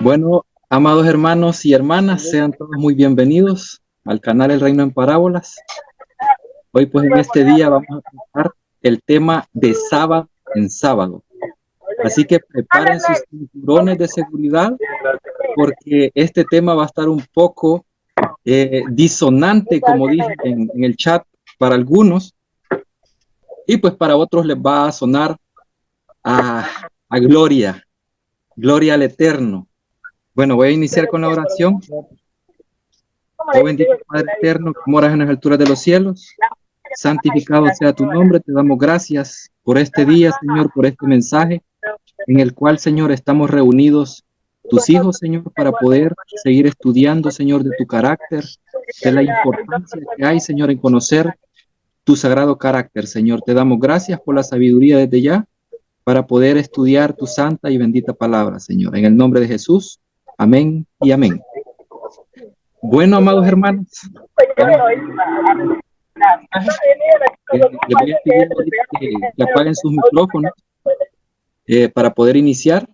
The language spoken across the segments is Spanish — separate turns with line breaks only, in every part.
Bueno, amados hermanos y hermanas, sean todos muy bienvenidos al canal El Reino en Parábolas. Hoy pues en este día vamos a tratar el tema de sábado en sábado. Así que preparen sus cinturones de seguridad porque este tema va a estar un poco disonante, como dije en el chat, para algunos, y pues para otros les va a sonar a gloria al Eterno. Bueno, voy a iniciar con la oración. Oh bendito Padre eterno, que moras en las alturas de los cielos, santificado sea tu nombre. Te damos gracias por este día, Señor, por este mensaje en el cual, Señor, estamos reunidos tus hijos, Señor, para poder seguir estudiando, Señor, de tu carácter, de la importancia que hay, Señor, en conocer tu sagrado carácter, Señor. Te damos gracias por la sabiduría desde ya para poder estudiar tu santa y bendita palabra, Señor. En el nombre de Jesús, amén y amén. Bueno, amados hermanos, les voy a pedir que apaguen sus micrófonos para poder iniciar.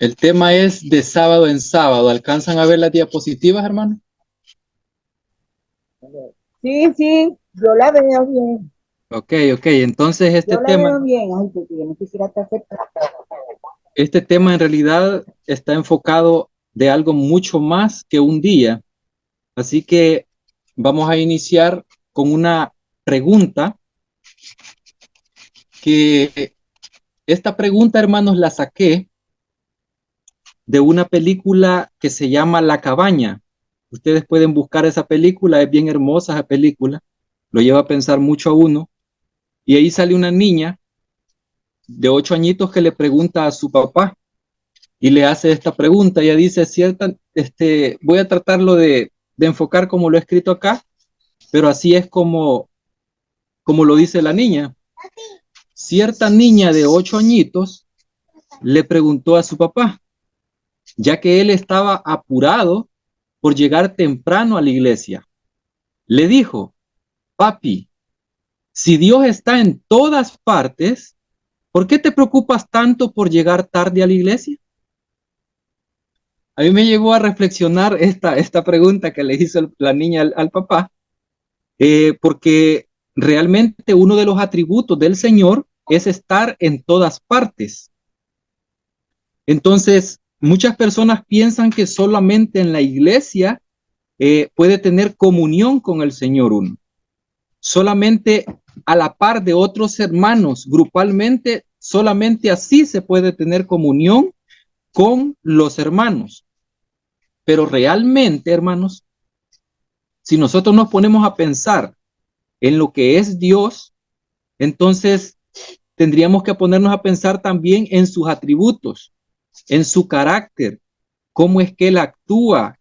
El tema es de sábado en sábado. ¿Alcanzan a ver las diapositivas, hermano?
Sí, yo la veo bien.
Ok. Entonces este
yo
tema...
la veo bien. Ay, porque yo no quisiera estar aceptando.
Este tema en realidad está enfocado de algo mucho más que un día. Así que vamos a iniciar con una pregunta que esta pregunta, hermanos, la saqué de una película que se llama La Cabaña. Ustedes pueden buscar esa película, es bien hermosa esa película, lo lleva a pensar mucho a uno. Y ahí sale una niña de 8 añitos que le pregunta a su papá y le hace esta pregunta. Ella dice, voy a tratarlo de enfocar como lo he escrito acá, pero así es como lo dice la niña. Cierta niña de 8 añitos le preguntó a su papá, ya que él estaba apurado por llegar temprano a la iglesia. Le dijo, papi, si Dios está en todas partes, ¿por qué te preocupas tanto por llegar tarde a la iglesia? A mí me llevó a reflexionar esta pregunta que le hizo la niña al papá, porque realmente uno de los atributos del Señor es estar en todas partes. Entonces, muchas personas piensan que solamente en la iglesia puede tener comunión con el Señor uno. Solamente a la par de otros hermanos, grupalmente, solamente así se puede tener comunión con los hermanos. Pero realmente, hermanos, si nosotros nos ponemos a pensar en lo que es Dios, entonces tendríamos que ponernos a pensar también en sus atributos, en su carácter, cómo es que Él actúa,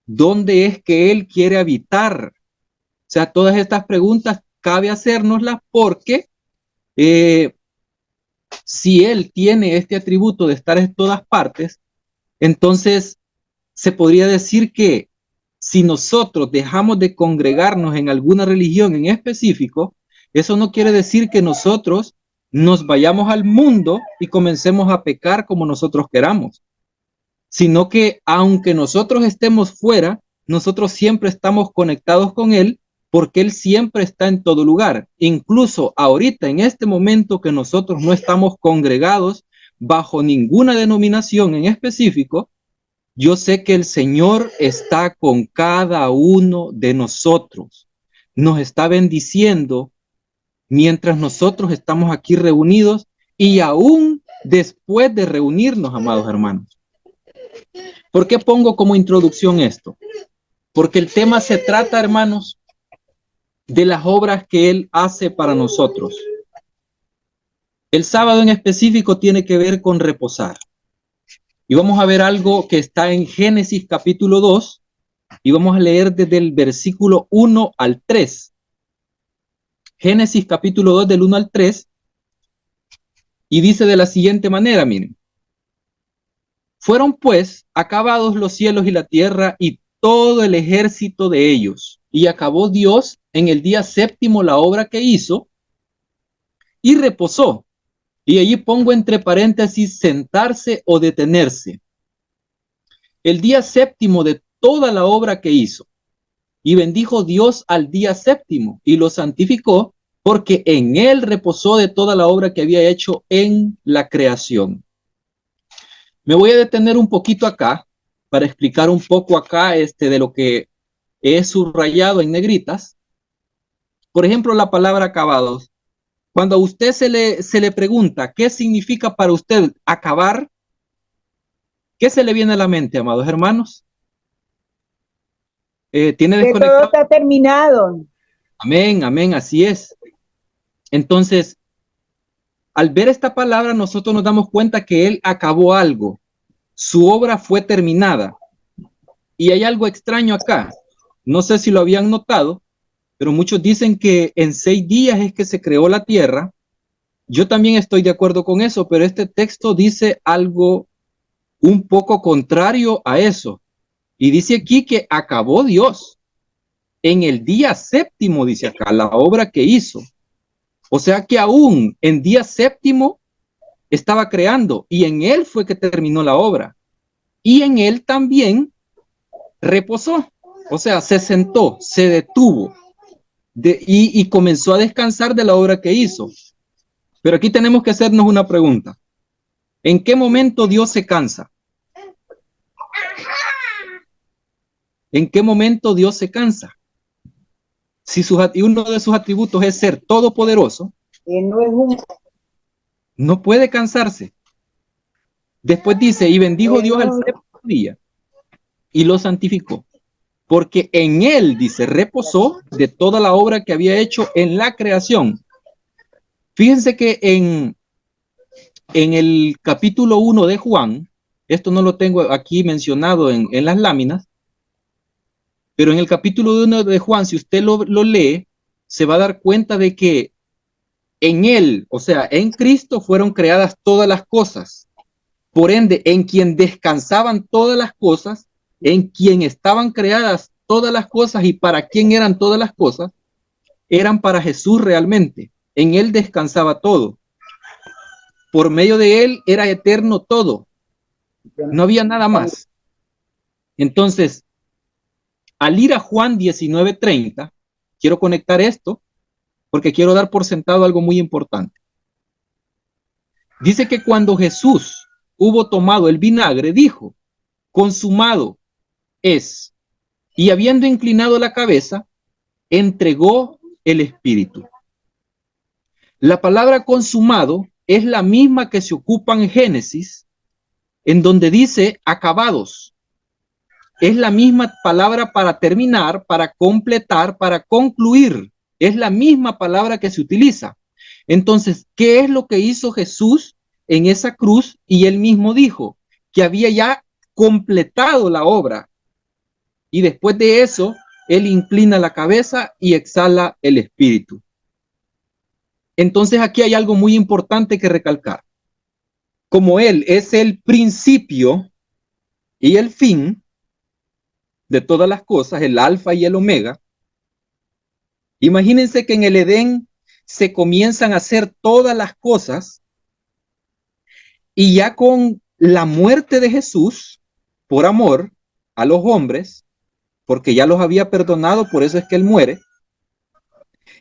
dónde es que Él quiere habitar. O sea, todas estas preguntas cabe hacérnoslas porque si Él tiene este atributo de estar en todas partes, entonces se podría decir que si nosotros dejamos de congregarnos en alguna religión en específico, eso no quiere decir que nosotros nos vayamos al mundo y comencemos a pecar como nosotros queramos, sino que aunque nosotros estemos fuera, nosotros siempre estamos conectados con Él porque Él siempre está en todo lugar. Incluso ahorita, en este momento que nosotros no estamos congregados bajo ninguna denominación en específico, yo sé que el Señor está con cada uno de nosotros. Nos está bendiciendo mientras nosotros estamos aquí reunidos y aún después de reunirnos, amados hermanos. ¿Por qué pongo como introducción esto? Porque el tema se trata, hermanos, de las obras que Él hace para nosotros. El sábado en específico tiene que ver con reposar. Y vamos a ver algo que está en Génesis capítulo 2 y vamos a leer desde el versículo 1 al 3. Génesis capítulo 2 del 1 al 3 y dice de la siguiente manera, miren. Fueron pues acabados los cielos y la tierra y todo el ejército de ellos. Y acabó Dios en el día séptimo la obra que hizo y reposó Y allí pongo entre paréntesis sentarse o detenerse. El día séptimo de toda la obra que hizo. Y bendijo Dios al día séptimo y lo santificó porque en él reposó de toda la obra que había hecho en la creación. Me voy a detener un poquito acá para explicar un poco acá de lo que he subrayado en negritas. Por ejemplo, la palabra acabados. Cuando a usted se le pregunta qué significa para usted acabar, ¿qué se le viene a la mente, amados hermanos? ¿Tiene
Que todo
desconectado?
está terminado.
Amén, amén, así es. Entonces, al ver esta palabra, nosotros nos damos cuenta que él acabó algo. Su obra fue terminada. Y hay algo extraño acá. No sé si lo habían notado, pero muchos dicen que en 6 días es que se creó la tierra. Yo también estoy de acuerdo con eso, pero este texto dice algo un poco contrario a eso. Y dice aquí que acabó Dios en el día séptimo, dice acá, la obra que hizo. O sea que aún en día séptimo estaba creando y en él fue que terminó la obra. Y en él también reposó. O sea, se sentó, se detuvo y comenzó a descansar de la obra que hizo. Pero aquí tenemos que hacernos una pregunta. ¿En qué momento Dios se cansa? ¿En qué momento Dios se cansa? Si uno de sus atributos es ser todopoderoso,
No es un,
no puede cansarse. Después dice, y bendijo Dios al
no,
séptimo día y lo santificó, porque en él, dice, reposó de toda la obra que había hecho en la creación. Fíjense que en el capítulo 1 de Juan, esto no lo tengo aquí mencionado en las láminas, pero en el capítulo 1 de Juan, si usted lo lee, se va a dar cuenta de que en él, o sea, en Cristo fueron creadas todas las cosas. Por ende, en quien descansaban todas las cosas, en quien estaban creadas todas las cosas y para quién eran todas las cosas, eran para Jesús realmente. En él descansaba todo. Por medio de él era eterno todo. No había nada más. Entonces, al ir a Juan 19:30, quiero conectar esto porque quiero dar por sentado algo muy importante. Dice que cuando Jesús hubo tomado el vinagre, dijo, consumado es. Y habiendo inclinado la cabeza, entregó el espíritu. La palabra consumado es la misma que se ocupa en Génesis, en donde dice acabados. Es la misma palabra para terminar, para completar, para concluir. Es la misma palabra que se utiliza. Entonces, ¿qué es lo que hizo Jesús en esa cruz? Y él mismo dijo que había ya completado la obra. Y después de eso, él inclina la cabeza y exhala el espíritu. Entonces aquí hay algo muy importante que recalcar. Como él es el principio y el fin de todas las cosas, el alfa y el omega, imagínense que en el Edén se comienzan a hacer todas las cosas y ya con la muerte de Jesús, por amor a los hombres, porque ya los había perdonado, por eso es que él muere,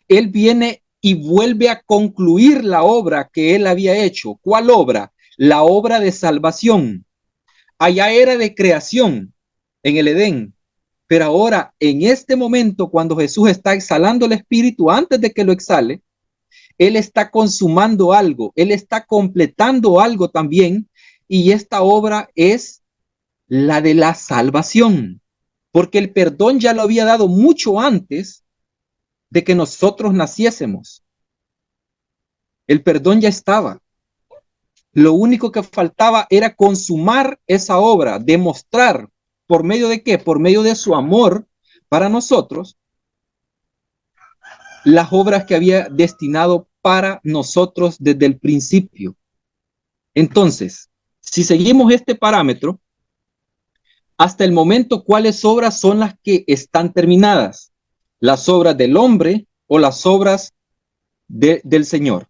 él viene y vuelve a concluir la obra que él había hecho. ¿Cuál obra? La obra de salvación. Allá era de creación en el Edén, pero ahora en este momento cuando Jesús está exhalando el espíritu antes de que lo exhale, él está consumando algo, él está completando algo también, y esta obra es la de la salvación, porque el perdón ya lo había dado mucho antes de que nosotros naciésemos. El perdón ya estaba. Lo único que faltaba era consumar esa obra, demostrar por medio de qué, por medio de su amor para nosotros, las obras que había destinado para nosotros desde el principio. Entonces, si seguimos este parámetro, hasta el momento, ¿cuáles obras son las que están terminadas? ¿Las obras del hombre o las obras del Señor?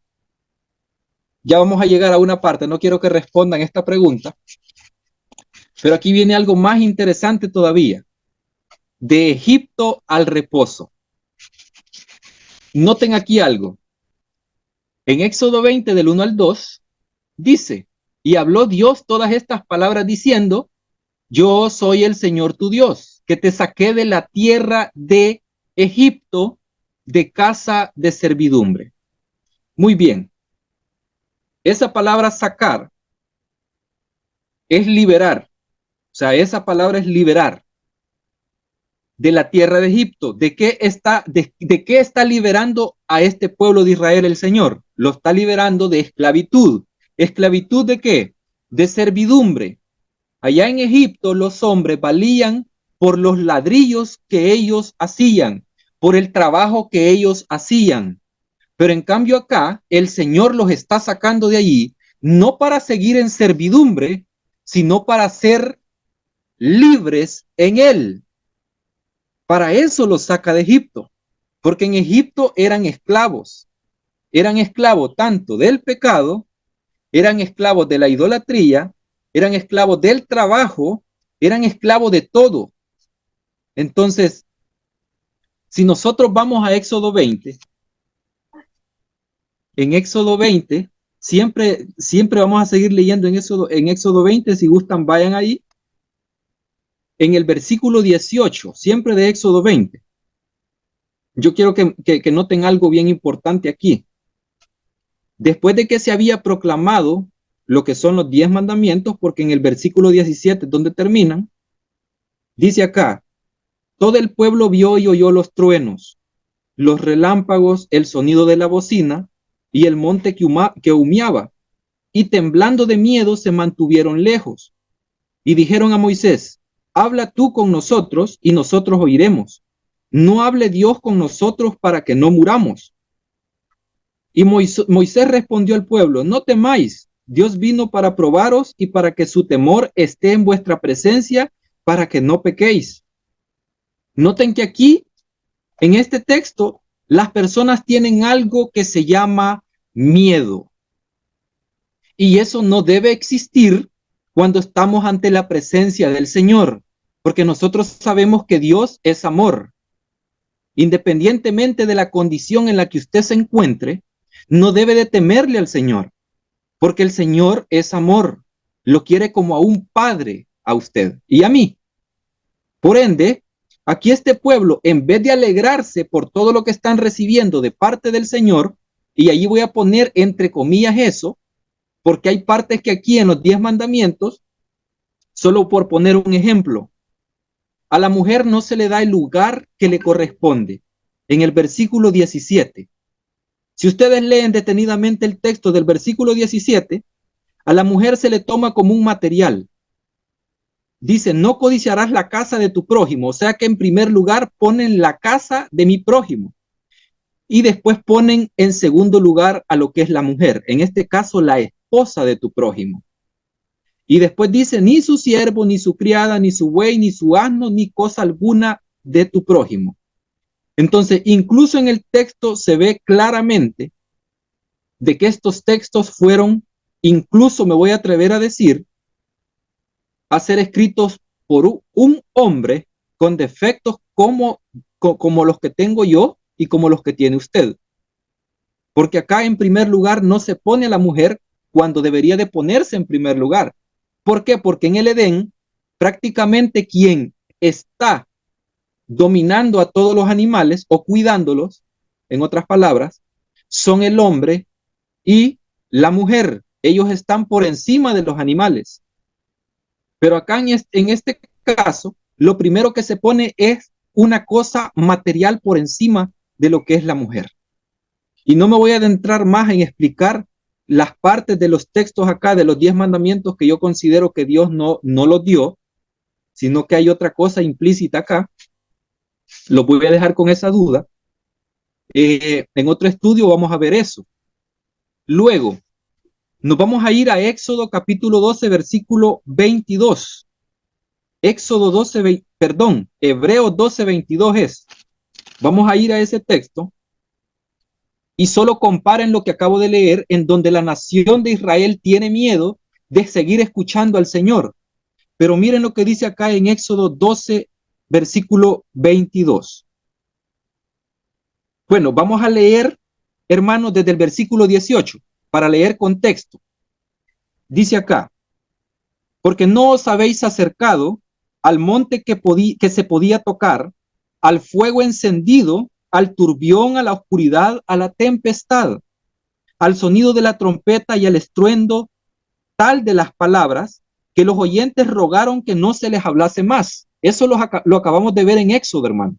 Ya vamos a llegar a una parte, no quiero que respondan esta pregunta, pero aquí viene algo más interesante todavía. De Egipto al reposo. Noten aquí algo. En Éxodo 20, del 1 al 2, dice, y habló Dios todas estas palabras diciendo, yo soy el Señor tu Dios, que te saqué de la tierra de Egipto, de casa de servidumbre. Muy bien. Esa palabra sacar es liberar. O sea, esa palabra es liberar de la tierra de Egipto. ¿De qué está liberando a este pueblo de Israel el Señor? Lo está liberando de esclavitud. ¿Esclavitud de qué? De servidumbre. Allá en Egipto los hombres valían por los ladrillos que ellos hacían, por el trabajo que ellos hacían. Pero en cambio acá el Señor los está sacando de allí, no para seguir en servidumbre, sino para ser libres en Él. Para eso los saca de Egipto, porque en Egipto eran esclavos tanto del pecado, eran esclavos de la idolatría, eran esclavos del trabajo, eran esclavos de todo. Entonces, si nosotros vamos a Éxodo 20, en Éxodo 20, siempre vamos a seguir leyendo en Éxodo 20, si gustan vayan ahí, en el versículo 18, siempre de Éxodo 20. Yo quiero que noten algo bien importante aquí. Después de que se había proclamado lo que son los 10 mandamientos, porque en el versículo 17, donde terminan, dice acá, todo el pueblo vio y oyó los truenos, los relámpagos, el sonido de la bocina y el monte que humeaba, y temblando de miedo se mantuvieron lejos. Y dijeron a Moisés, habla tú con nosotros y nosotros oiremos. No hable Dios con nosotros para que no muramos. Y Moisés respondió al pueblo, no temáis, Dios vino para probaros y para que su temor esté en vuestra presencia, para que no pequéis. Noten que aquí, en este texto, las personas tienen algo que se llama miedo. Y eso no debe existir cuando estamos ante la presencia del Señor, porque nosotros sabemos que Dios es amor. Independientemente de la condición en la que usted se encuentre, no debe de temerle al Señor, porque el Señor es amor. Lo quiere como a un padre a usted y a mí. Por ende, aquí este pueblo, en vez de alegrarse por todo lo que están recibiendo de parte del Señor, y allí voy a poner entre comillas eso, porque hay partes que aquí en los 10 mandamientos, solo por poner un ejemplo, a la mujer no se le da el lugar que le corresponde. En el versículo 17, si ustedes leen detenidamente el texto del versículo 17, a la mujer se le toma como un material. Dice, no codiciarás la casa de tu prójimo. O sea que en primer lugar ponen la casa de mi prójimo. Y después ponen en segundo lugar a lo que es la mujer. En este caso, la esposa de tu prójimo. Y después dice, ni su siervo, ni su criada, ni su buey, ni su asno, ni cosa alguna de tu prójimo. Entonces, incluso en el texto se ve claramente de que estos textos fueron, incluso me voy a atrever a decir, a ser escritos por un hombre con defectos como los que tengo yo y como los que tiene usted. Porque acá en primer lugar no se pone a la mujer cuando debería de ponerse en primer lugar. ¿Por qué? Porque en el Edén prácticamente quien está dominando a todos los animales o cuidándolos, en otras palabras, son el hombre y la mujer. Ellos están por encima de los animales. Pero acá en este caso, lo primero que se pone es una cosa material por encima de lo que es la mujer. Y no me voy a adentrar más en explicar las partes de los textos acá, de los 10 mandamientos que yo considero que Dios no los dio, sino que hay otra cosa implícita acá. Lo voy a dejar con esa duda. En otro estudio vamos a ver eso. Luego, nos vamos a ir a Éxodo capítulo 12, versículo 22. Éxodo 12, Hebreos 12, 22 es. Vamos a ir a ese texto. Y solo comparen lo que acabo de leer, en donde la nación de Israel tiene miedo de seguir escuchando al Señor. Pero miren lo que dice acá en Éxodo 12, versículo 22. Bueno, vamos a leer, hermanos, desde el versículo 18, para leer contexto. Dice acá, porque no os habéis acercado al monte que se podía tocar, al fuego encendido, al turbión, a la oscuridad, a la tempestad, al sonido de la trompeta y al estruendo tal de las palabras, que los oyentes rogaron que no se les hablase más. Eso lo acabamos de ver en Éxodo, hermano.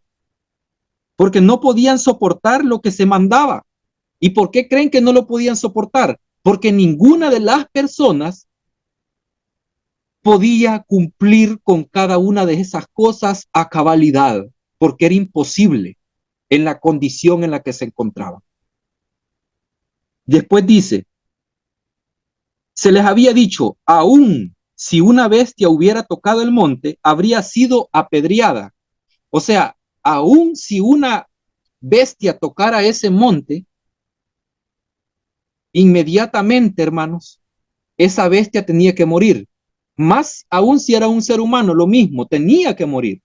Porque no podían soportar lo que se mandaba. ¿Y por qué creen que no lo podían soportar? Porque ninguna de las personas podía cumplir con cada una de esas cosas a cabalidad, porque era imposible en la condición en la que se encontraban. Después dice, se les había dicho, aún si una bestia hubiera tocado el monte, habría sido apedreada. O sea, aún si una bestia tocara ese monte, inmediatamente, hermanos, esa bestia tenía que morir. Más aún si era un ser humano, lo mismo, tenía que morir.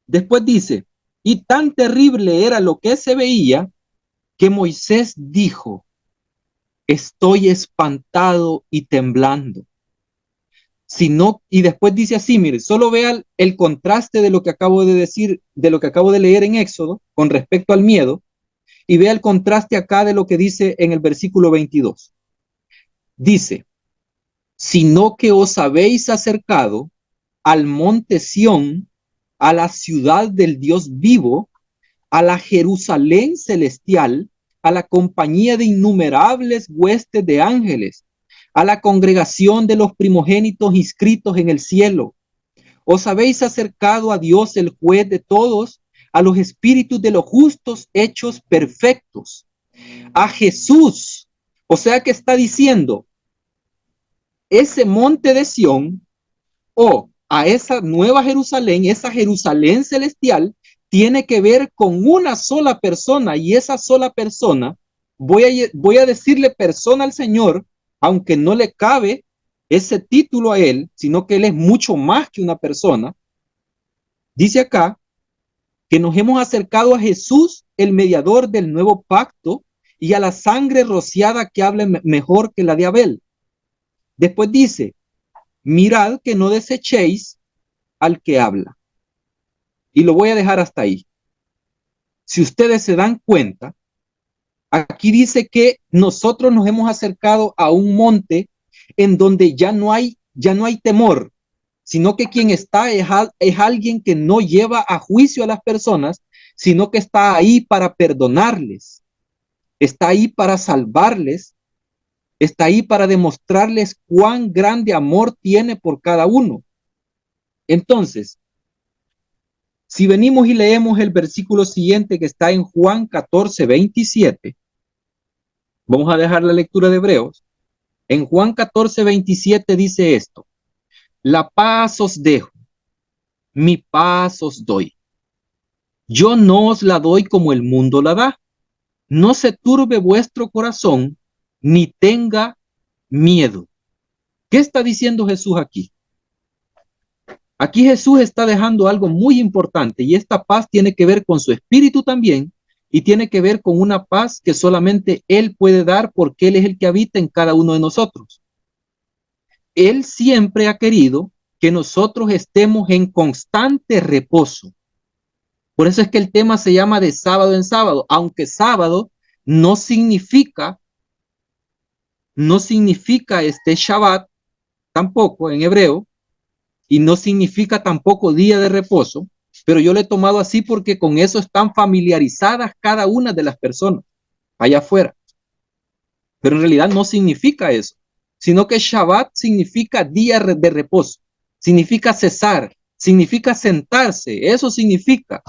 Después dice, y tan terrible era lo que se veía, que Moisés dijo, estoy espantado y temblando. Sino, y después dice así, mire, solo vean el contraste de lo que acabo de decir, de lo que acabo de leer en Éxodo con respecto al miedo, y vea el contraste acá de lo que dice en el versículo 22. Dice, sino que os habéis acercado al monte Sión, a la ciudad del Dios vivo, a la Jerusalén celestial, a la compañía de innumerables huestes de ángeles, a la congregación de los primogénitos inscritos en el cielo. Os habéis acercado a Dios, el juez de todos, a los espíritus de los justos hechos perfectos, a Jesús. O sea que está diciendo, ese monte de Sión o a esa nueva Jerusalén, esa Jerusalén celestial, tiene que ver con una sola persona, y esa sola persona, voy a decirle persona al Señor, aunque no le cabe ese título a él, sino que él es mucho más que una persona. Dice acá que nos hemos acercado a Jesús, el mediador del nuevo pacto, y a la sangre rociada que habla mejor que la de Abel. Después dice, mirad que no desechéis al que habla. Y lo voy a dejar hasta ahí. Si ustedes se dan cuenta, aquí dice que nosotros nos hemos acercado a un monte en donde ya no hay temor, sino que quien está es alguien que no lleva a juicio a las personas, sino que está ahí para perdonarles, está ahí para salvarles, está ahí para demostrarles cuán grande amor tiene por cada uno. Entonces, si venimos y leemos el versículo siguiente que está en Juan 14, 27, vamos a dejar la lectura de Hebreos. En Juan 14, 27 dice esto, la paz os dejo, mi paz os doy. Yo no os la doy como el mundo la da. No se turbe vuestro corazón, ni tenga miedo. ¿Qué está diciendo Jesús aquí? Aquí Jesús está dejando algo muy importante, y esta paz tiene que ver con su espíritu también, y tiene que ver con una paz que solamente Él puede dar, porque Él es el que habita en cada uno de nosotros. Él siempre ha querido que nosotros estemos en constante reposo. Por eso es que el tema se llama de sábado en sábado, aunque sábado no significa Shabbat tampoco en hebreo, y no significa tampoco día de reposo, pero yo lo he tomado así porque con eso están familiarizadas cada una de las personas allá afuera. Pero en realidad no significa eso, sino que Shabbat significa día de reposo, significa cesar, significa sentarse, eso significa.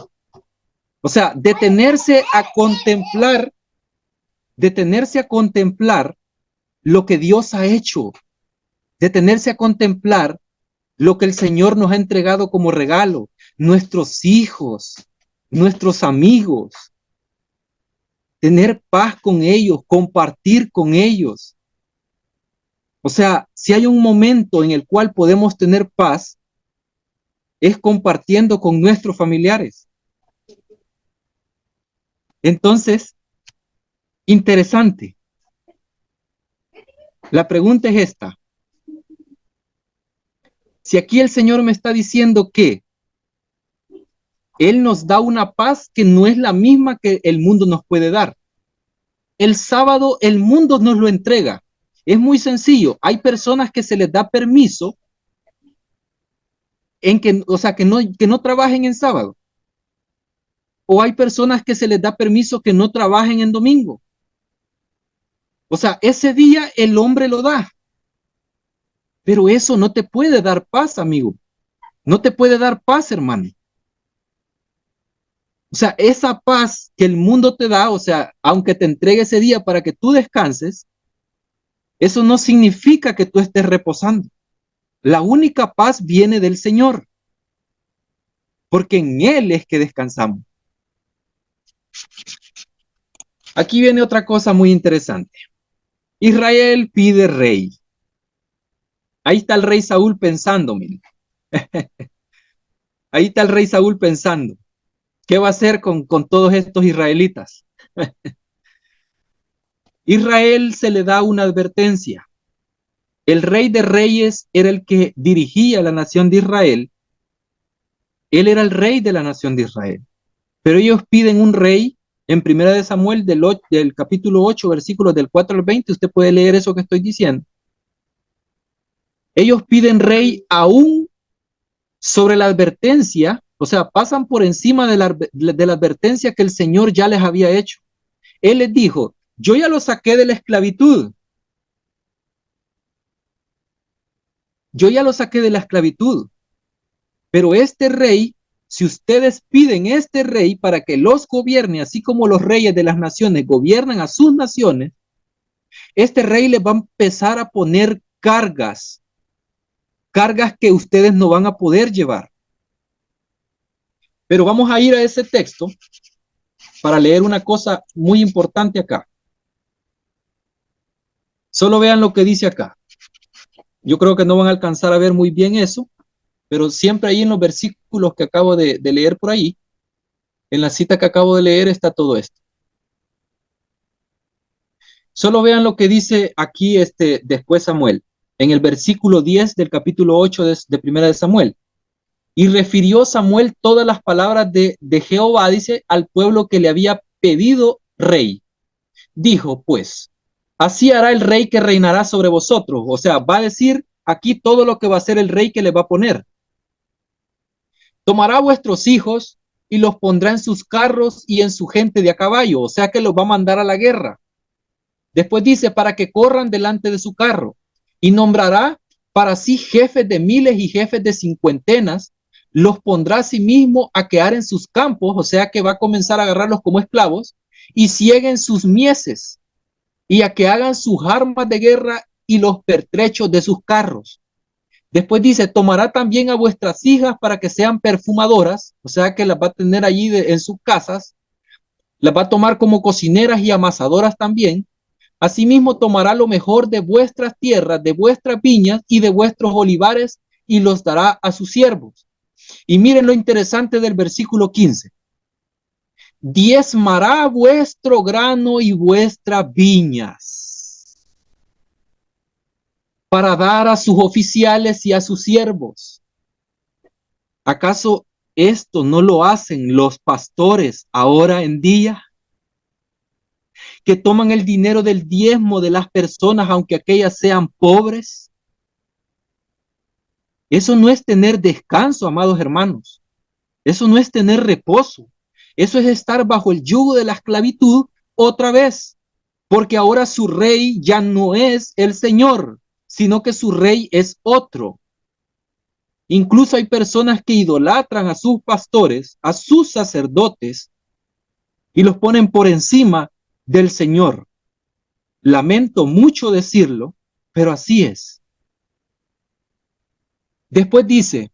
O sea, detenerse a contemplar lo que Dios ha hecho, detenerse a contemplar lo que el Señor nos ha entregado como regalo, nuestros hijos, nuestros amigos. tener paz con ellos, compartir con ellos. O sea, si hay un momento en el cual podemos tener paz, es compartiendo con nuestros familiares. Entonces, interesante. La pregunta es esta. Si aquí el Señor me está diciendo que Él nos da una paz que no es la misma que el mundo nos puede dar. El sábado el mundo nos lo entrega. Es muy sencillo. Hay personas que se les da permiso en que, o sea, que no trabajen en sábado. O hay personas que se les da permiso que no trabajen en domingo. O sea, ese día el hombre lo da. Pero eso no te puede dar paz, amigo. No te puede dar paz, hermano. O sea, esa paz que el mundo te da, o sea, aunque te entregue ese día para que tú descanses, eso no significa que tú estés reposando. La única paz viene del Señor, porque en Él es que descansamos. Aquí viene otra cosa muy interesante. Israel pide rey. Ahí está el rey Saúl pensando, miren. Ahí está el rey Saúl pensando. ¿Qué va a hacer con todos estos israelitas? Israel se le da una advertencia. El rey de reyes era el que dirigía la nación de Israel. Él era el rey de la nación de Israel. Pero ellos piden un rey en Primera de Samuel del capítulo 8, versículos del 4 al 20. Usted puede leer eso que estoy diciendo. Ellos piden rey aún sobre la advertencia, o sea, pasan por encima de la advertencia que el Señor ya les había hecho. Él les dijo, yo ya los saqué de la esclavitud. Yo ya los saqué de la esclavitud. Pero este rey, si ustedes piden este rey para que los gobierne, así como los reyes de las naciones gobiernan a sus naciones, este rey les va a empezar a poner cargas que ustedes no van a poder llevar. Pero vamos a ir a ese texto para leer una cosa muy importante acá. Solo vean lo que dice acá. Yo creo que no van a alcanzar a ver muy bien eso, pero siempre ahí en los versículos que acabo de leer por ahí, en la cita que acabo de leer está todo esto. Solo vean lo que dice aquí después Samuel, en el versículo 10 del capítulo 8 de Primera de Samuel. Y refirió Samuel todas las palabras de Jehová, dice, al pueblo que le había pedido rey. Dijo, pues, así hará el rey que reinará sobre vosotros. O sea, va a decir aquí todo lo que va a hacer el rey que le va a poner. Tomará vuestros hijos y los pondrá en sus carros y en su gente de a caballo. O sea que los va a mandar a la guerra. Después dice, para que corran delante de su carro. Y nombrará para sí jefes de miles y jefes de cincuentenas. Los pondrá a sí mismo a quedar en sus campos. O sea que va a comenzar a agarrarlos como esclavos. Y cieguen sus mieses. Y a que hagan sus armas de guerra y los pertrechos de sus carros. Después dice, tomará también a vuestras hijas para que sean perfumadoras. O sea que las va a tener allí en sus casas. Las va a tomar como cocineras y amasadoras también. Asimismo tomará lo mejor de vuestras tierras, de vuestras viñas y de vuestros olivares y los dará a sus siervos. Y miren lo interesante del versículo 15. Diezmará vuestro grano y vuestras viñas para dar a sus oficiales y a sus siervos. ¿Acaso esto no lo hacen los pastores ahora en día? Que toman el dinero del diezmo de las personas, aunque aquellas sean pobres. Eso no es tener descanso, amados hermanos. Eso no es tener reposo. Eso es estar bajo el yugo de la esclavitud otra vez. Porque ahora su rey ya no es el Señor, sino que su rey es otro. Incluso hay personas que idolatran a sus pastores, a sus sacerdotes, y los ponen por encima del Señor. Lamento mucho decirlo, pero así es. Después dice,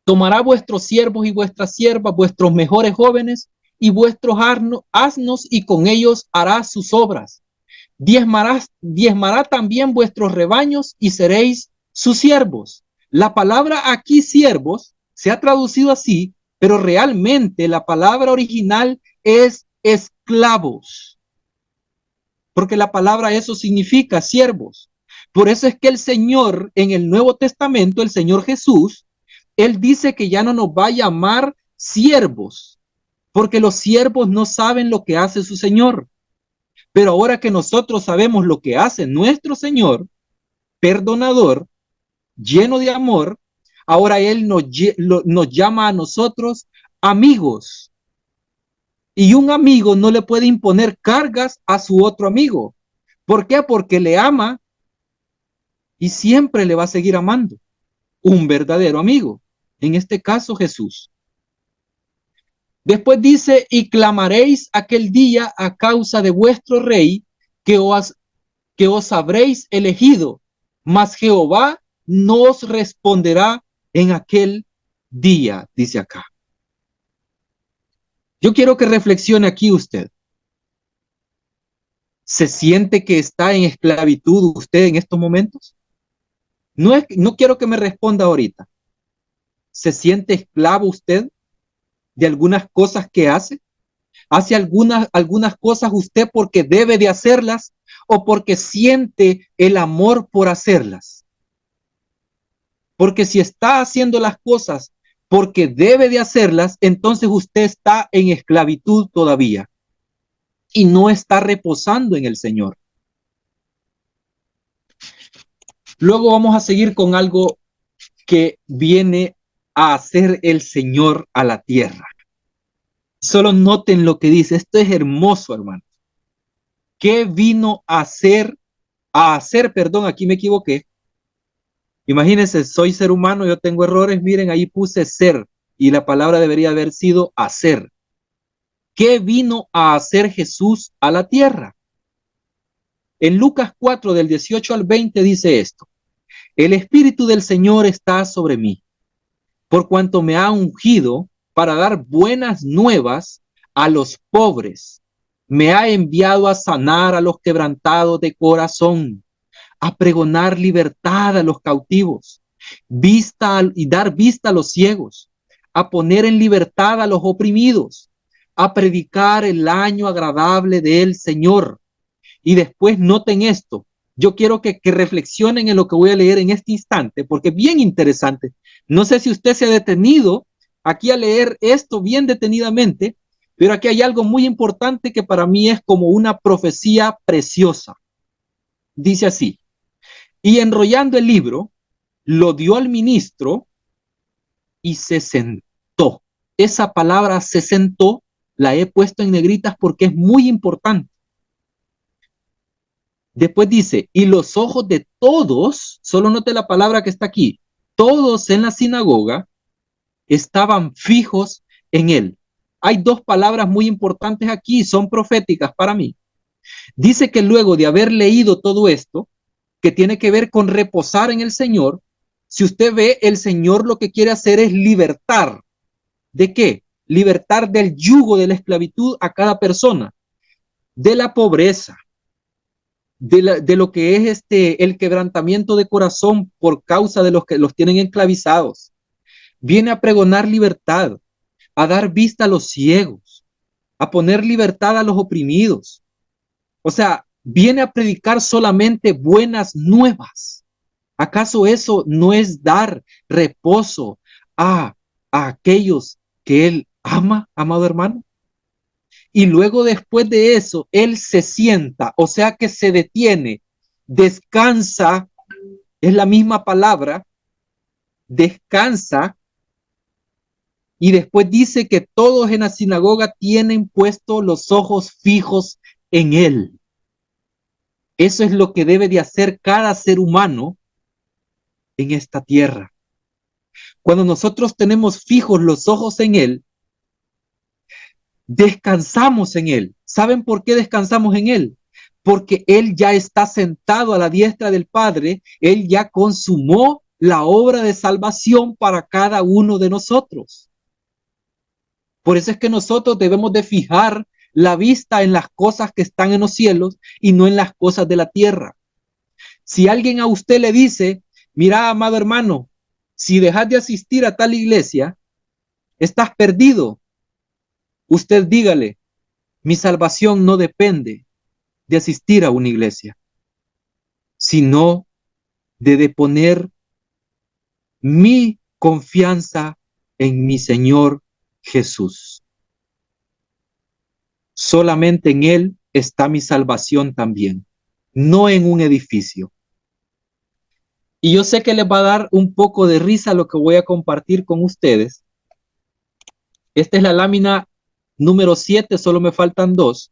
tomará vuestros siervos y vuestras siervas, vuestros mejores jóvenes, y vuestros asnos, y con ellos hará sus obras. Diezmará también vuestros rebaños y seréis sus siervos. La palabra aquí siervos se ha traducido así, pero realmente la palabra original es esclavos, porque la palabra eso significa siervos. Por eso es que el Señor en el Nuevo Testamento, el Señor Jesús, Él dice que ya no nos va a llamar siervos, porque los siervos no saben lo que hace su Señor. Pero ahora que nosotros sabemos lo que hace nuestro Señor, perdonador, lleno de amor, ahora Él nos llama a nosotros amigos. Y un amigo no le puede imponer cargas a su otro amigo. ¿Por qué? Porque le ama y siempre le va a seguir amando. Un verdadero amigo. En este caso, Jesús. Después dice, y clamaréis aquel día a causa de vuestro rey que os habréis elegido, mas Jehová no os responderá en aquel día, dice acá. Yo quiero que reflexione aquí usted. ¿Se siente que está en esclavitud usted en estos momentos? No quiero que me responda ahorita. ¿Se siente esclavo usted de algunas cosas que hace? ¿Hace algunas cosas usted porque debe de hacerlas o porque siente el amor por hacerlas? Porque si está haciendo las cosas porque debe de hacerlas, entonces usted está en esclavitud todavía y no está reposando en el Señor. Luego vamos a seguir con algo que viene a hacer el Señor a la tierra. Solo noten lo que dice. Esto es hermoso, hermano. ¿Qué vino a hacer? Aquí me equivoqué. Imagínense, soy ser humano, yo tengo errores. Miren, ahí puse ser y la palabra debería haber sido hacer. ¿Qué vino a hacer Jesús a la tierra? En Lucas 4, del 18 al 20 dice esto. El Espíritu del Señor está sobre mí, por cuanto me ha ungido para dar buenas nuevas a los pobres. Me ha enviado a sanar a los quebrantados de corazón, a pregonar libertad a los cautivos, dar vista a los ciegos, a poner en libertad a los oprimidos, a predicar el año agradable del Señor. Y después noten esto. Yo quiero que reflexionen en lo que voy a leer en este instante, porque es bien interesante. No sé si usted se ha detenido aquí a leer esto bien detenidamente, pero aquí hay algo muy importante que para mí es como una profecía preciosa. Dice así, y enrollando el libro, lo dio al ministro y se sentó. Esa palabra se sentó, la he puesto en negritas porque es muy importante. Después dice, y los ojos de todos, solo note la palabra que está aquí, todos en la sinagoga estaban fijos en él. Hay dos palabras muy importantes aquí, son proféticas para mí. Dice que luego de haber leído todo esto, que tiene que ver con reposar en el Señor, si usted ve, el Señor lo que quiere hacer es libertar. ¿De qué? Libertar del yugo de la esclavitud a cada persona, de la pobreza, de lo que es el quebrantamiento de corazón por causa de los que los tienen esclavizados. Viene a pregonar libertad, a dar vista a los ciegos, a poner libertad a los oprimidos. O sea, viene a predicar solamente buenas nuevas. ¿Acaso eso no es dar reposo a aquellos que él ama, amado hermano? Y luego después de eso, él se sienta, o sea que se detiene, descansa, es la misma palabra, descansa, y después dice que todos en la sinagoga tienen puestos los ojos fijos en él. Eso es lo que debe de hacer cada ser humano en esta tierra. Cuando nosotros tenemos fijos los ojos en él, descansamos en él. ¿Saben por qué descansamos en él? Porque él ya está sentado a la diestra del Padre, él ya consumó la obra de salvación para cada uno de nosotros. Por eso es que nosotros debemos de fijar la vista en las cosas que están en los cielos y no en las cosas de la tierra. Si alguien a usted le dice, mira, amado hermano, si dejas de asistir a tal iglesia, estás perdido. Usted dígale, mi salvación no depende de asistir a una iglesia, sino de poner mi confianza en mi Señor Jesús. Solamente en Él está mi salvación también, no en un edificio. Y yo sé que les va a dar un poco de risa lo que voy a compartir con ustedes. Esta es la lámina número 7, solo me faltan 2.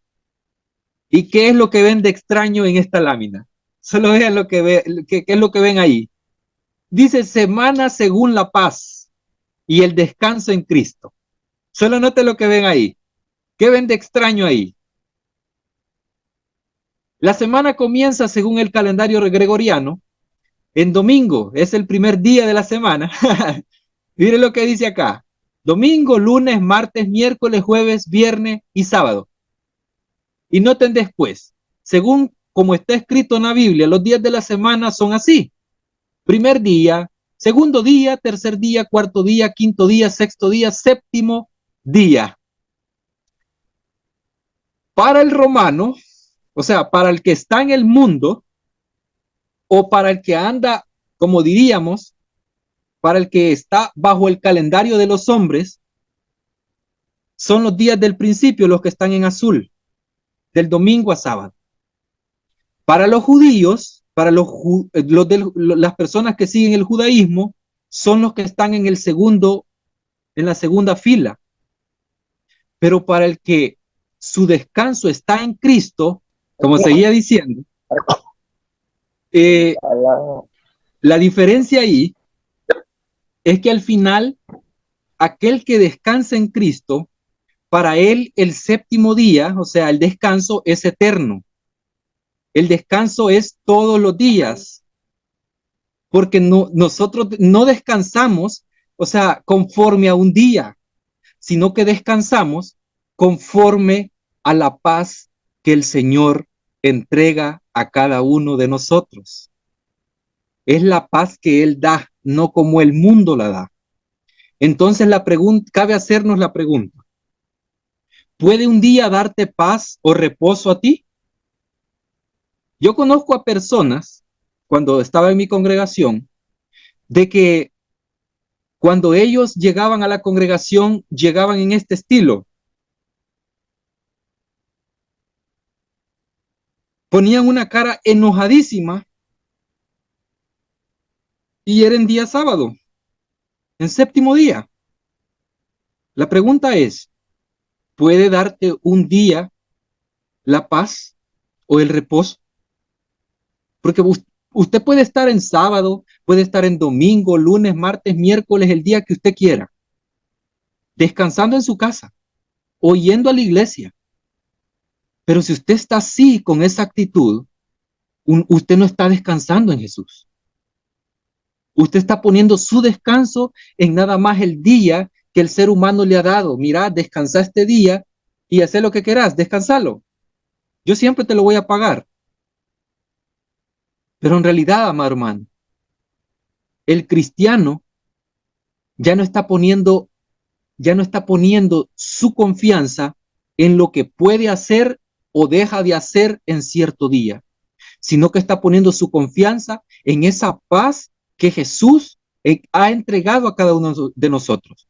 ¿Y qué es lo que ven de extraño en esta lámina? Solo vean lo que qué es lo que ven ahí. Dice semana según la paz y el descanso en Cristo. Solo note lo que ven ahí. ¿Qué ven de extraño ahí? La semana comienza según el calendario gregoriano. En domingo es el primer día de la semana. Mire lo que dice acá. Domingo, lunes, martes, miércoles, jueves, viernes y sábado. Y noten después, según como está escrito en la Biblia, los días de la semana son así. Primer día, segundo día, tercer día, cuarto día, quinto día, sexto día, séptimo día. Para el romano, o sea, para el que está en el mundo, o para el que anda, como diríamos, para el que está bajo el calendario de los hombres, son los días del principio los que están en azul, del domingo a sábado. Para los judíos, para las personas que siguen el judaísmo, son los que están en la segunda fila. Pero para el que su descanso está en Cristo, como seguía diciendo, la diferencia ahí es que al final, aquel que descansa en Cristo, para él el séptimo día, o sea, el descanso es eterno. El descanso es todos los días, porque nosotros no descansamos, o sea, conforme a un día, sino que descansamos conforme a la paz que el Señor entrega a cada uno de nosotros. Es la paz que Él da, no como el mundo la da. Entonces cabe hacernos la pregunta, ¿puede un día darte paz o reposo a ti? Yo conozco a personas, cuando estaba en mi congregación, de que cuando ellos llegaban a la congregación, llegaban en este estilo. Ponían una cara enojadísima y era en día sábado, en séptimo día. La pregunta es, ¿puede darte un día la paz o el reposo? Porque usted puede estar en sábado, puede estar en domingo, lunes, martes, miércoles, el día que usted quiera, descansando en su casa o yendo a la iglesia. Pero si usted está así, con esa actitud, usted no está descansando en Jesús. Usted está poniendo su descanso en nada más el día que el ser humano le ha dado. Mira, descansa este día y haz lo que quieras, descansalo. Yo siempre te lo voy a pagar. Pero en realidad, amado hermano, el cristiano ya no está poniendo su confianza en lo que puede hacer o deja de hacer en cierto día, sino que está poniendo su confianza en esa paz que Jesús ha entregado a cada uno de nosotros.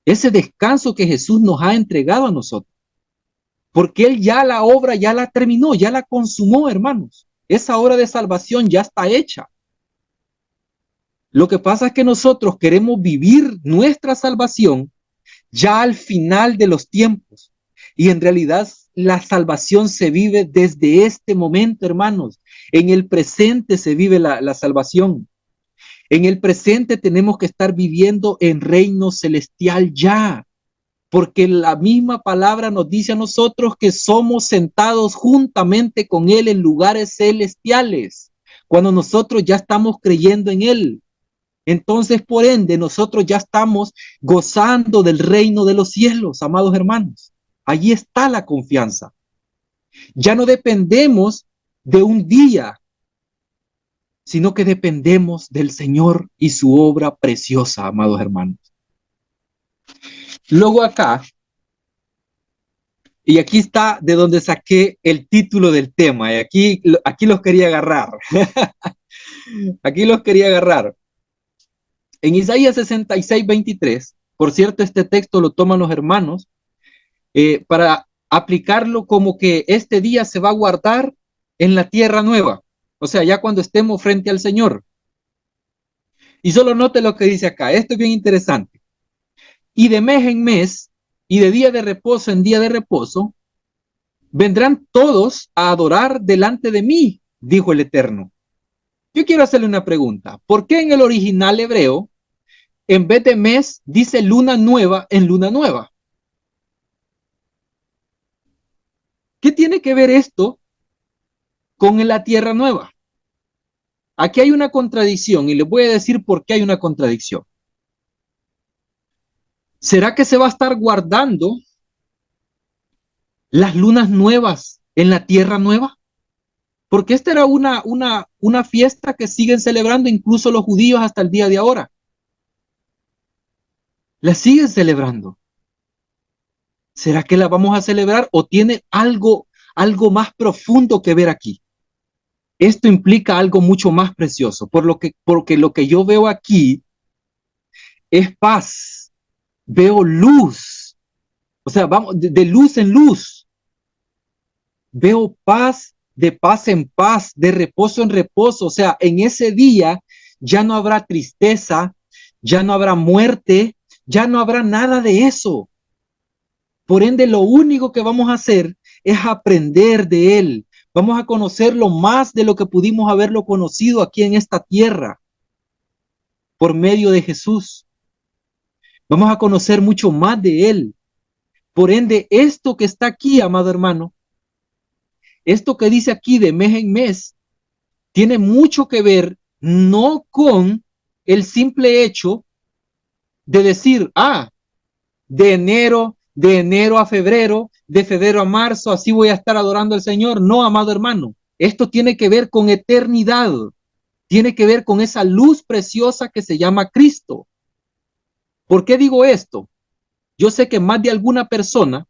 Ese descanso que Jesús nos ha entregado a nosotros. Porque Él ya la obra ya la terminó, ya la consumó, hermanos. Esa obra de salvación ya está hecha. Lo que pasa es que nosotros queremos vivir nuestra salvación ya al final de los tiempos. Y en realidad la salvación se vive desde este momento, hermanos. En el presente se vive la salvación. En el presente tenemos que estar viviendo en reino celestial ya. Porque la misma palabra nos dice a nosotros que somos sentados juntamente con Él en lugares celestiales. Cuando nosotros ya estamos creyendo en Él. Entonces, por ende, nosotros ya estamos gozando del reino de los cielos, amados hermanos. Allí está la confianza. Ya no dependemos de un día, sino que dependemos del Señor y su obra preciosa, amados hermanos. Luego acá, y aquí está de donde saqué el título del tema, y aquí los quería agarrar. Aquí los quería agarrar. En Isaías 66:23, por cierto, este texto lo toman los hermanos para aplicarlo como que este día se va a guardar en la tierra nueva, o sea, ya cuando estemos frente al Señor. Y solo note lo que dice acá, esto es bien interesante. Y de mes en mes, y de día de reposo en día de reposo, vendrán todos a adorar delante de mí, dijo el Eterno. Yo quiero hacerle una pregunta. ¿Por qué en el original hebreo, en vez de mes, dice luna nueva en luna nueva? ¿Qué tiene que ver esto con la tierra nueva? Aquí hay una contradicción y les voy a decir por qué hay una contradicción. ¿Será que se va a estar guardando las lunas nuevas en la tierra nueva? Porque esta era una fiesta que siguen celebrando incluso los judíos hasta el día de ahora. La siguen celebrando. ¿Será que la vamos a celebrar o tiene algo más profundo que ver aquí? Esto implica algo mucho más precioso, porque lo que yo veo aquí es paz, veo luz, o sea, vamos de luz en luz, veo paz, de paz en paz, de reposo en reposo, o sea, en ese día ya no habrá tristeza, ya no habrá muerte, ya no habrá nada de eso. Por ende, lo único que vamos a hacer es aprender de él. Vamos a conocerlo más de lo que pudimos haberlo conocido aquí en esta tierra por medio de Jesús. Vamos a conocer mucho más de él. Por ende, esto que está aquí, amado hermano, esto que dice aquí de mes en mes, tiene mucho que ver no con el simple hecho de decir, de enero a febrero, de febrero a marzo, así voy a estar adorando al Señor. No, amado hermano, esto tiene que ver con eternidad, tiene que ver con esa luz preciosa que se llama Cristo. ¿Por qué digo esto? Yo sé que más de alguna persona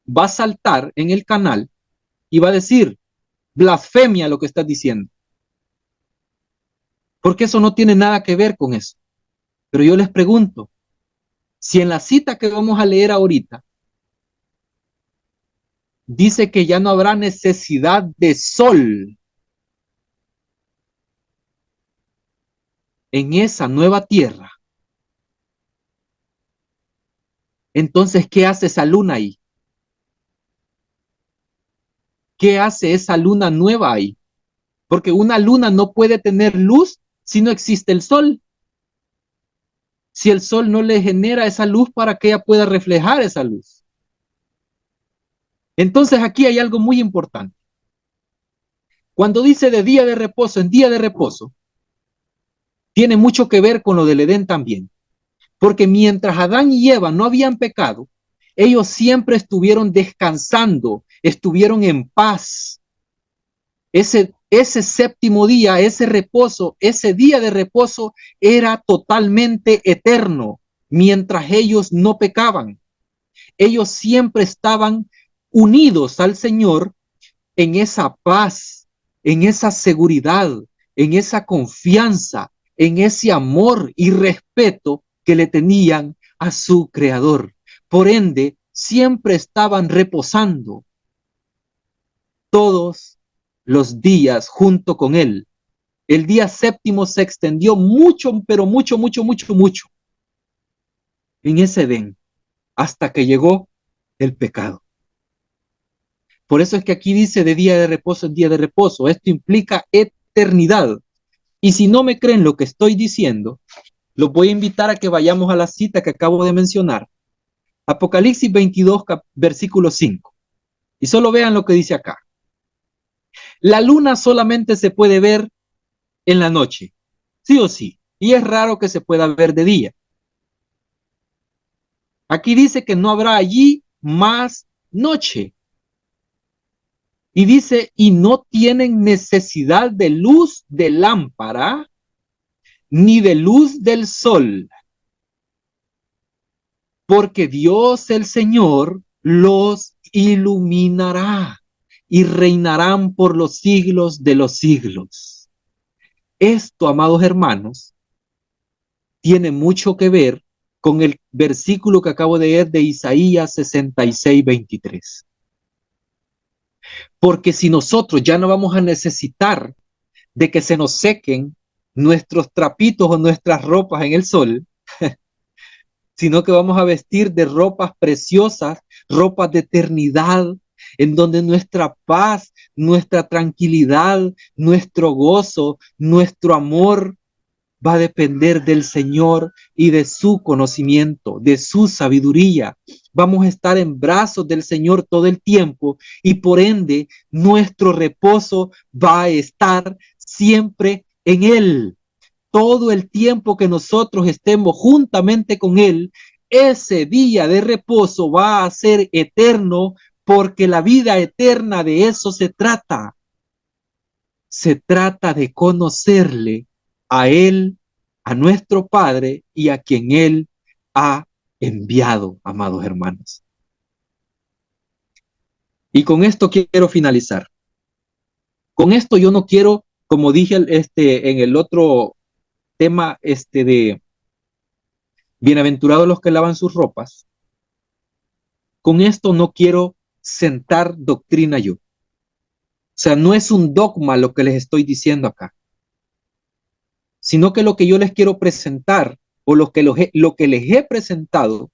va a saltar en el canal y va a decir, blasfemia lo que estás diciendo, porque eso no tiene nada que ver con eso. Pero yo les pregunto, si en la cita que vamos a leer ahorita dice que ya no habrá necesidad de sol en esa nueva tierra, entonces, ¿qué hace esa luna ahí? ¿Qué hace esa luna nueva ahí? Porque una luna no puede tener luz si no existe el sol. Si el sol no le genera esa luz para que ella pueda reflejar esa luz. Entonces aquí hay algo muy importante. Cuando dice de día de reposo en día de reposo, tiene mucho que ver con lo del Edén también. Porque mientras Adán y Eva no habían pecado, ellos siempre estuvieron descansando, estuvieron en paz. Ese séptimo día, ese reposo, ese día de reposo era totalmente eterno, mientras ellos no pecaban. Ellos siempre estaban unidos al Señor en esa paz, en esa seguridad, en esa confianza, en ese amor y respeto que le tenían a su Creador. Por ende, siempre estaban reposando todos los días junto con Él. El día séptimo se extendió mucho, pero mucho, mucho, mucho, mucho en ese Edén, hasta que llegó el pecado. Por eso es que aquí dice de día de reposo en día de reposo. Esto implica eternidad. Y si no me creen lo que estoy diciendo, los voy a invitar a que vayamos a la cita que acabo de mencionar. Apocalipsis 22, versículo 5. Y solo vean lo que dice acá. La luna solamente se puede ver en la noche, sí o sí. y es raro que se pueda ver de día. Aquí dice que no habrá allí más noche. Y dice, y no tienen necesidad de luz de lámpara, ni de luz del sol, porque Dios el Señor los iluminará y reinarán por los siglos de los siglos. Esto, amados hermanos, tiene mucho que ver con el versículo que acabo de leer de Isaías 66:23. Porque si nosotros ya no vamos a necesitar de que se nos sequen nuestros trapitos o nuestras ropas en el sol, sino que vamos a vestir de ropas preciosas, ropas de eternidad, en donde nuestra paz, nuestra tranquilidad, nuestro gozo, nuestro amor va a depender del Señor y de su conocimiento, de su sabiduría. Vamos a estar en brazos del Señor todo el tiempo y por ende nuestro reposo va a estar siempre en Él. Todo el tiempo que nosotros estemos juntamente con Él, ese día de reposo va a ser eterno, porque la vida eterna de eso se trata. Se trata de conocerle a Él, a nuestro Padre y a quien Él ha enviado, amados hermanos. Y con esto quiero finalizar. Con esto yo no quiero, como dije en el otro tema de bienaventurados los que lavan sus ropas, con esto no quiero sentar doctrina yo. O sea, no es un dogma lo que les estoy diciendo acá, sino que lo que yo les quiero presentar o lo que les he presentado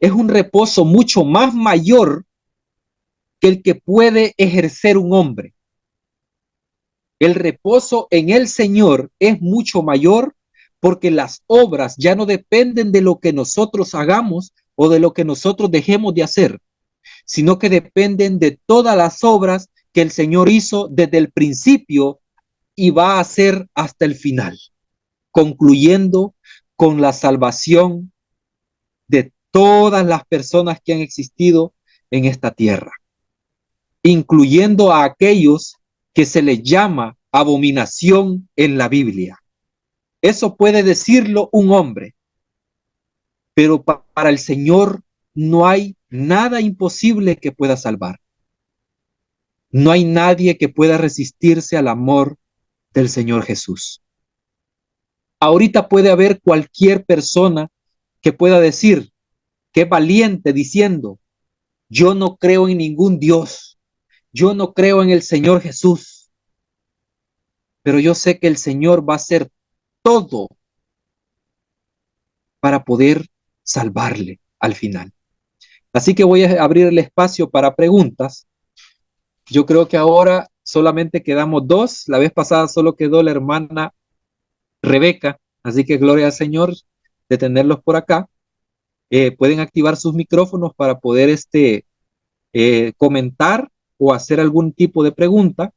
es un reposo mucho más mayor que el que puede ejercer un hombre. El reposo en el Señor es mucho mayor porque las obras ya no dependen de lo que nosotros hagamos o de lo que nosotros dejemos de hacer, sino que dependen de todas las obras que el Señor hizo desde el principio y va a hacer hasta el final, concluyendo con la salvación de todas las personas que han existido en esta tierra, incluyendo a aquellos que se les llama abominación en la Biblia. Eso puede decirlo un hombre, pero para el Señor no hay nada imposible que pueda salvar. No hay nadie que pueda resistirse al amor del Señor Jesús. Ahorita puede haber cualquier persona que pueda decir, que valiente, diciendo, yo no creo en ningún Dios, yo no creo en el Señor Jesús, pero yo sé que el Señor va a hacer todo para poder salvarle al final. Así que voy a abrir el espacio para preguntas. Yo creo que ahora solamente quedamos dos. La vez pasada solo quedó la hermana Rebeca. Así que gloria al Señor de tenerlos por acá. Pueden activar sus micrófonos para poder comentar o hacer algún tipo de pregunta.